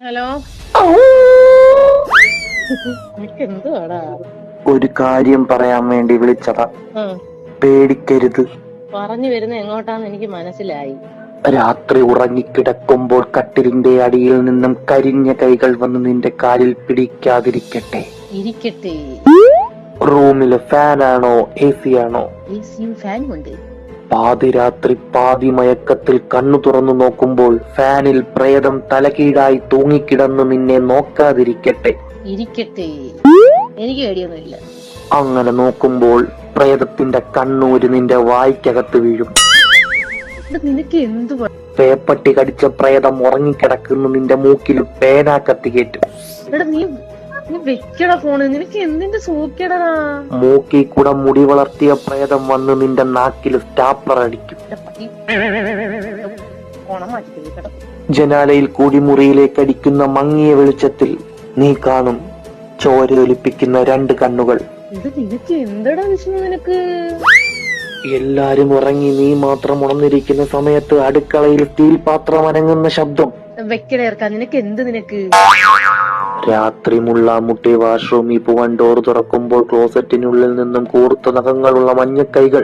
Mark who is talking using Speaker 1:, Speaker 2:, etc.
Speaker 1: Hello. എന്തുവാടാ?
Speaker 2: ഒരു കാര്യം പറയാൻ വേണ്ടി വിളിച്ചതാ. പേടിക്കരുത്.
Speaker 1: പറഞ്ഞു വരുന്ന എങ്ങോട്ടാന്ന് എനിക്ക് മനസ്സിലായി.
Speaker 2: രാത്രി ഉറങ്ങിക്കിടക്കുമ്പോൾ കട്ടിലിന്റെ അടിയിൽ നിന്നും കരിഞ്ഞ കൈകൾ വന്ന് നിന്റെ കാലിൽ പിടിക്കാതിരിക്കട്ടെ.
Speaker 1: ഇരിക്കട്ടെ.
Speaker 2: റൂമില് ഫാനാണോ എ സി ആണോ?
Speaker 1: ഫാനും ഉണ്ട്.
Speaker 2: പാതിരാത്രി പാതി മയക്കത്തിൽ കണ്ണു തുറന്നു നോക്കുമ്പോൾ ഫാനിൽ പ്രേതം തലകീഴായി തൂങ്ങിക്കിടന്ന് നിന്നെ നോക്കാതിരിക്കട്ടെ.
Speaker 1: ഇരിക്കട്ടെ. എനിക്ക് പേടിയൊന്നുമില്ല.
Speaker 2: അങ്ങനെ നോക്കുമ്പോൾ പ്രേതത്തിന്റെ കണ്ണൂര് നിന്റെ വായ്ക്കകത്ത് വീഴും.
Speaker 1: നിനക്ക് എന്ത്
Speaker 2: പേപ്പട്ടി കടിച്ച പ്രേതം ഉറങ്ങിക്കിടക്കുന്ന നിന്റെ മൂക്കിൽ പേനാ കത്തി കയറ്റും.
Speaker 1: നീ വെക്കട ഫോണ്. നിനക്ക് എന്തിന്റെ സൂക്കേടാ?
Speaker 2: മൂക്കി കൂടെ മുടി വളർത്തിയ പ്രേതം വന്ന് നിന്റെ നാക്കിൽ സ്റ്റാപ്ലർ അടിക്കും. ജനാലയിൽ കൂടി മുറിയിലേക്ക് അടിക്കുന്ന മങ്ങിയ വെളിച്ചത്തിൽ നീ കാണും ചോരയൊലിപ്പിക്കുന്ന 2 കണ്ണുകൾ.
Speaker 1: ഇത് നിനക്ക് എന്തടാ വിഷയം? നിനക്ക്
Speaker 2: എല്ലാരും ഉറങ്ങി നീ മാത്രം ഉണർന്നിരിക്കുന്ന സമയത്ത് അടുക്കളയിൽ സ്റ്റീൽ പാത്രം അനങ്ങുന്ന ശബ്ദം.
Speaker 1: വെക്കട ഇറക്കാൻ നിനക്ക് എന്ത്? നിനക്ക്
Speaker 2: രാത്രി മുള്ളാമുട്ടി വാഷ്റൂമിൽ പോവാൻ ഡോർ തുറക്കുമ്പോൾ ക്ലോസറ്റിനുള്ളിൽ നിന്നും കൂർത്ത നഖങ്ങളുള്ള മഞ്ഞക്കൈകൾ.